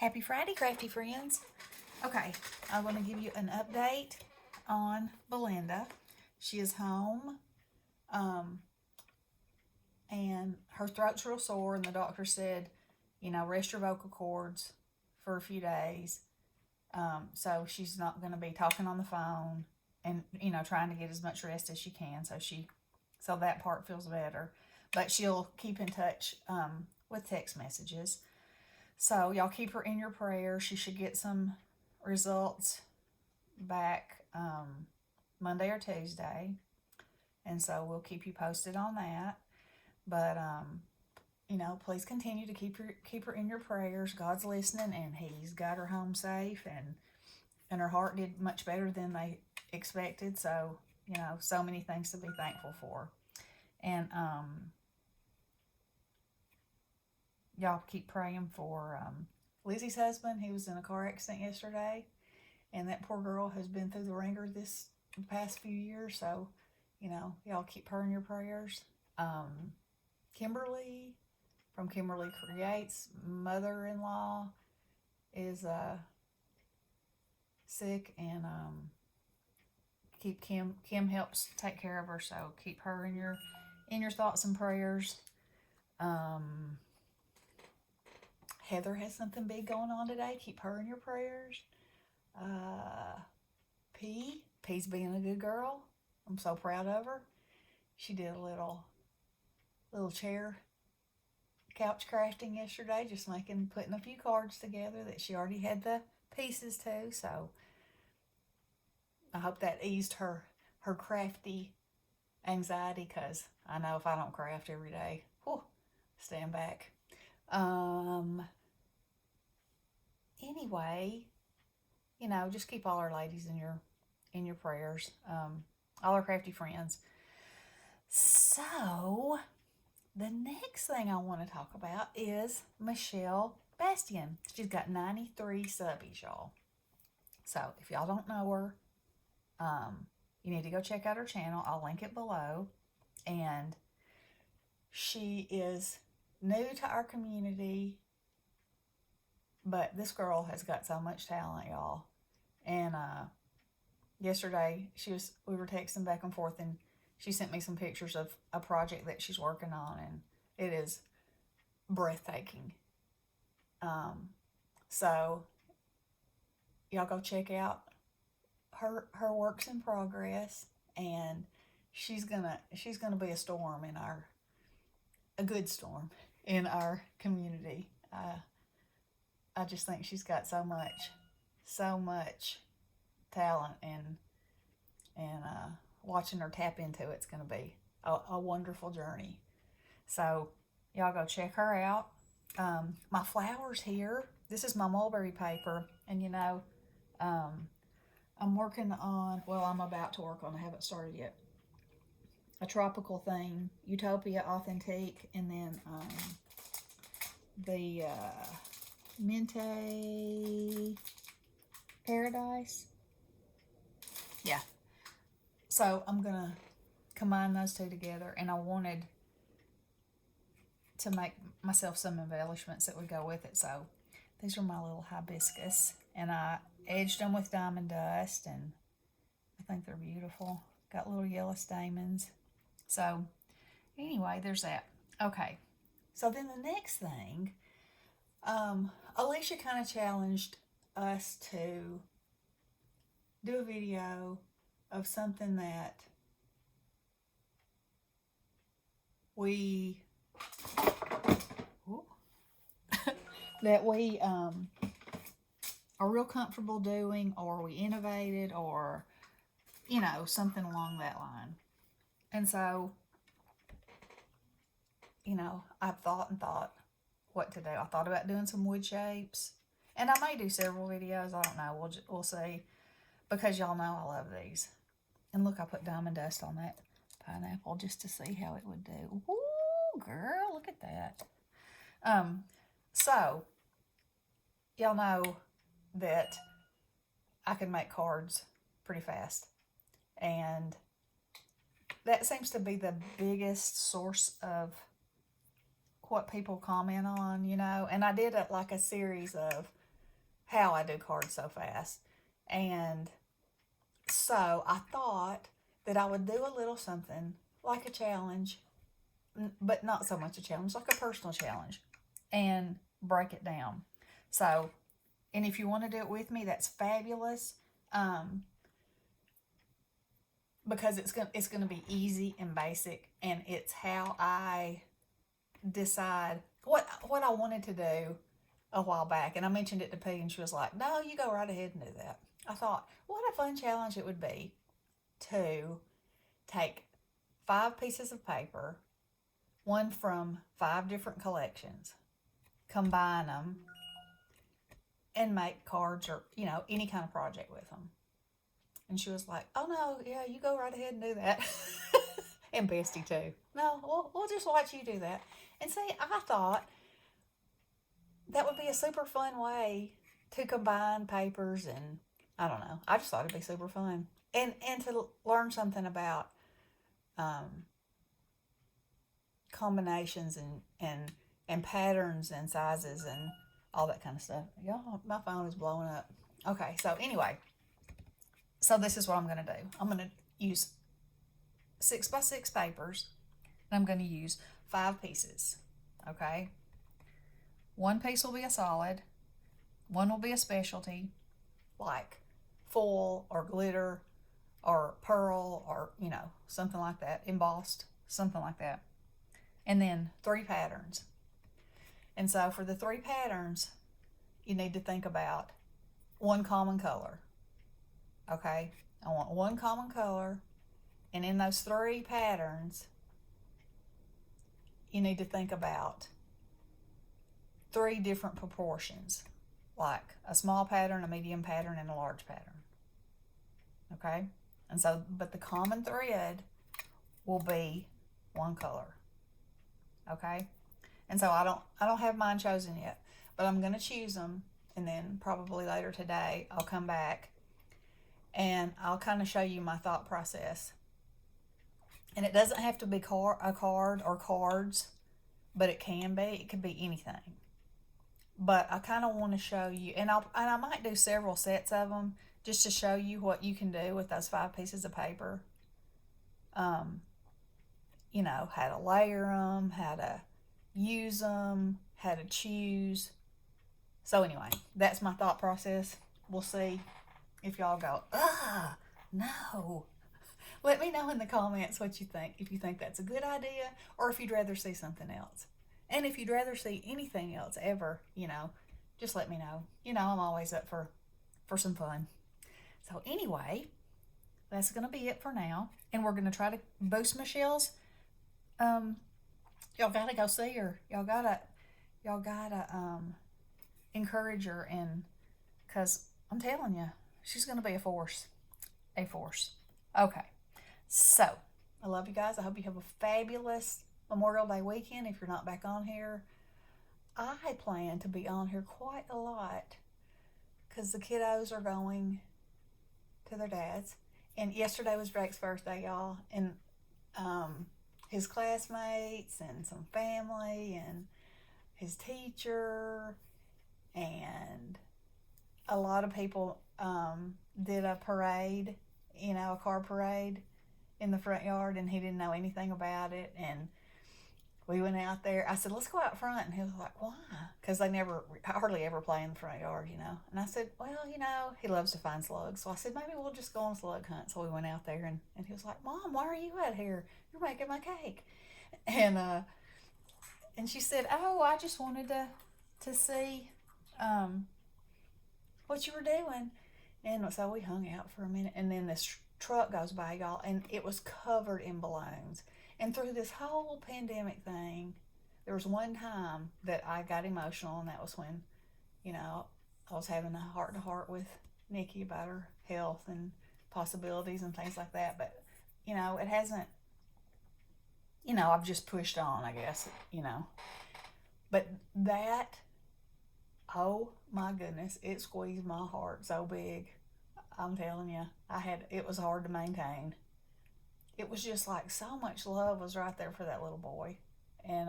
Happy Friday, crafty friends. Okay, I'm going to give you an update on Belinda. She is home, and her throat's real sore, and the doctor said, rest your vocal cords for a few days. So she's not going to be talking on the phone and, trying to get as much rest as she can. So that part feels better. But she'll keep in touch with text messages. So y'all keep her in your prayers. She should get some results back Monday or Tuesday. And so we'll keep you posted on that. But please continue to keep her in your prayers. God's listening, and He's got her home safe, and her heart did much better than they expected. So so many things to be thankful for. And y'all keep praying for Lizzie's husband. He was in a car accident yesterday, and that poor girl has been through the ringer this past few years. So, y'all keep her in your prayers. Kimberly from Kimberly Creates, mother-in-law, is sick, and keep Kim helps take care of her. So keep her in your thoughts and prayers. Heather has something big going on today. Keep her in your prayers. P's being a good girl. I'm so proud of her. She did a little chair couch crafting yesterday, just putting a few cards together that she already had the pieces to. So I hope that eased her crafty anxiety, because I know if I don't craft every day, stand back. Anyway, just keep all our ladies in your prayers, all our crafty friends. So the next thing I want to talk about is Michelle Bastian. She's got 93 subbies, y'all. So if y'all don't know her, you need to go check out her channel. I'll link it below. And she is new to our community, but this girl has got so much talent, y'all. And yesterday we were texting back and forth, and she sent me some pictures of a project that she's working on, and it is breathtaking. So y'all go check out her works in progress, and she's gonna be a good storm in our community. I just think she's got so much talent, and watching her tap into it's going to be a wonderful journey. So y'all go check her out. My flowers here. This is my mulberry paper, and I'm working on. Well, I'm about to work on. I haven't started yet. A tropical theme, Utopia Authentique, and then the Mente Paradise. Yeah. So I'm going to combine those two together, and I wanted to make myself some embellishments that would go with it. So these are my little hibiscus, and I edged them with diamond dust, and I think they're beautiful. Got little yellow stamens. So anyway, there's that. Okay. So then the next thing, Alicia kind of challenged us to do a video of something that we are real comfortable doing, or we innovated, or something along that line. And so I've thought what to do. I thought about doing some wood shapes, and I may do several videos. I don't know. We'll see, because y'all know I love these. And look, I put diamond dust on that pineapple just to see how it would do. Ooh, girl, look at that. So y'all know that I can make cards pretty fast, and that seems to be the biggest source of what people comment on, and I did a series of how I do cards so fast. And so I thought that I would do a little something like a challenge, but not so much a challenge, like a personal challenge, and break it down. So, and if you want to do it with me, that's fabulous. Um, because it's gonna be easy and basic, and it's how I decide what I wanted to do a while back, and I mentioned it to P, and she was like, "No, you go right ahead and do that." I thought, what a fun challenge it would be to take 5 pieces of paper, one from 5 different collections, combine them, and make cards or any kind of project with them. And she was like, "Oh no, yeah, you go right ahead and do that." And Bestie too. No, we'll just watch you do that. And see, I thought that would be a super fun way to combine papers, and I don't know. I just thought it'd be super fun. And to learn something about um, combinations and patterns and sizes and all that kind of stuff. Y'all, my phone is blowing up. Okay, so anyway, so this is what I'm going to do. I'm going to use 6x6 papers, and I'm going to use 5 pieces. Okay, one piece will be a solid, one will be a specialty, like foil or glitter or pearl or something like that, embossed, something like that, and then 3 patterns. And so for the 3 patterns, you need to think about one common color. Okay, I want one common color, and in those 3 patterns, you need to think about 3 different proportions, like a small pattern, a medium pattern, and a large pattern. Okay, and so, but the common thread will be one color. Okay, and so I don't have mine chosen yet, but I'm going to choose them, and then probably later today I'll come back and I'll kind of show you my thought process. And it doesn't have to be a card or cards, but it can be. It could be anything. But I kind of want to show you, and I might do several sets of them just to show you what you can do with those 5 pieces of paper. How to layer them, how to use them, how to choose. So anyway, that's my thought process. We'll see if y'all go, no. Let me know in the comments what you think. If you think that's a good idea, or if you'd rather see something else. And if you'd rather see anything else ever, just let me know. I'm always up for some fun. So anyway, that's going to be it for now. And we're going to try to boost Michelle's. Y'all got to go see her. Y'all got to encourage her, and because I'm telling you, she's going to be a force. A force. Okay. So, I love you guys. I hope you have a fabulous Memorial Day weekend if you're not back on here. I plan to be on here quite a lot because the kiddos are going to their dads. And yesterday was Drake's birthday, y'all. And his classmates and some family and his teacher and a lot of people did a parade, a car parade in the front yard, and he didn't know anything about it. And we went out there. I said, "Let's go out front." And he was like, "Why?" Because they hardly ever play in the front yard, And I said, "Well, he loves to find slugs." So I said, "Maybe we'll just go on a slug hunt." So we went out there, and he was like, "Mom, why are you out here? You're making my cake." And she said, "Oh, I just wanted to see what you were doing." And so we hung out for a minute, and then this truck goes by, y'all, and it was covered in balloons. And through this whole pandemic thing, there was one time that I got emotional, and that was when, I was having a heart-to-heart with Nikki about her health and possibilities and things like that. But, it hasn't, I've just pushed on, I guess, But that, oh my goodness, it squeezed my heart so big. I'm telling you, it was hard to maintain. It was just like so much love was right there for that little boy. And,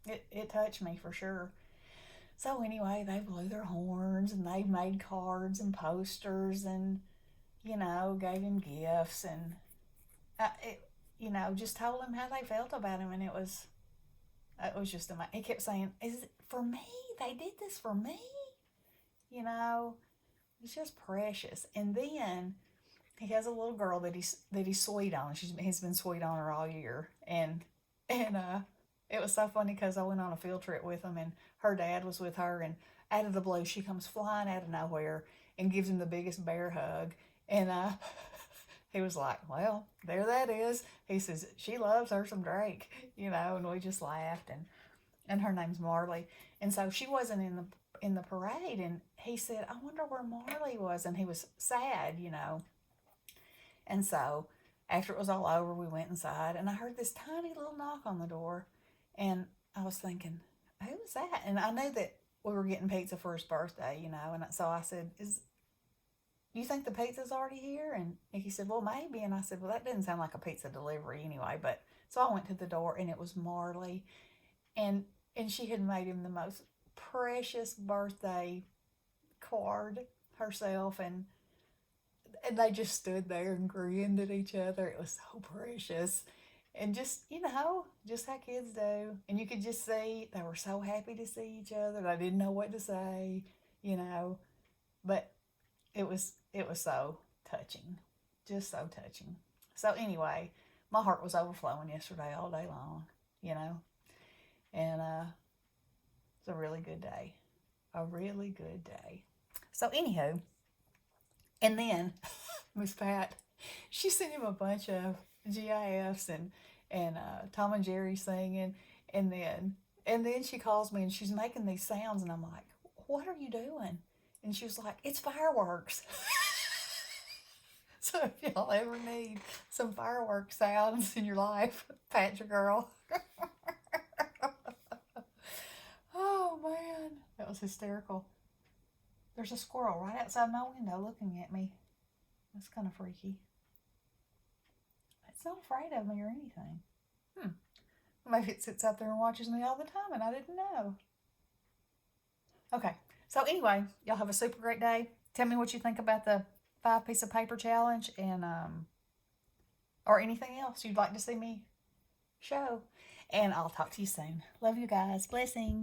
it touched me for sure. So anyway, they blew their horns and they made cards and posters and, gave him gifts and, just told him how they felt about him. And it was just amazing. He kept saying, "Is it for me? They did this for me?" You know, it's just precious. And then he has a little girl that he's sweet on. He's been sweet on her all year, and it was so funny because I went on a field trip with him, and her dad was with her, and out of the blue, she comes flying out of nowhere and gives him the biggest bear hug, and he was like, "Well, there that is." He says she loves her some Drake, and we just laughed, and her name's Marley, and so she wasn't in the parade, and he said, "I wonder where Marley was," and he was sad. And so after it was all over, we went inside, and I heard this tiny little knock on the door, and I was thinking, who was that? And I knew that we were getting pizza for his birthday, and so I said, do you think the pizza's already here? And he said, well, maybe. And I said, well, that didn't sound like a pizza delivery anyway. But so I went to the door, and it was Marley, and she had made him the most precious birthday card herself, and they just stood there and grinned at each other. It was so precious. And just how kids do. And you could just see they were so happy to see each other. They didn't know what to say, you know. But it was so touching. Just so touching. So anyway, my heart was overflowing yesterday all day long. And it's a really good day. A really good day. So anywho, and then Miss Pat, she sent him a bunch of GIFs and Tom and Jerry singing, and then she calls me and she's making these sounds, and I'm like, "What are you doing?" And she was like, "It's fireworks." So if y'all ever need some fireworks sounds in your life, Pat's your girl. Oh man, that was hysterical. There's a squirrel right outside my window looking at me. That's kind of freaky. It's not afraid of me or anything. Hmm. Maybe it sits out there and watches me all the time and I didn't know. Okay. So anyway, y'all have a super great day. Tell me what you think about the 5-piece of paper challenge, and or anything else you'd like to see me show. And I'll talk to you soon. Love you guys. Blessings.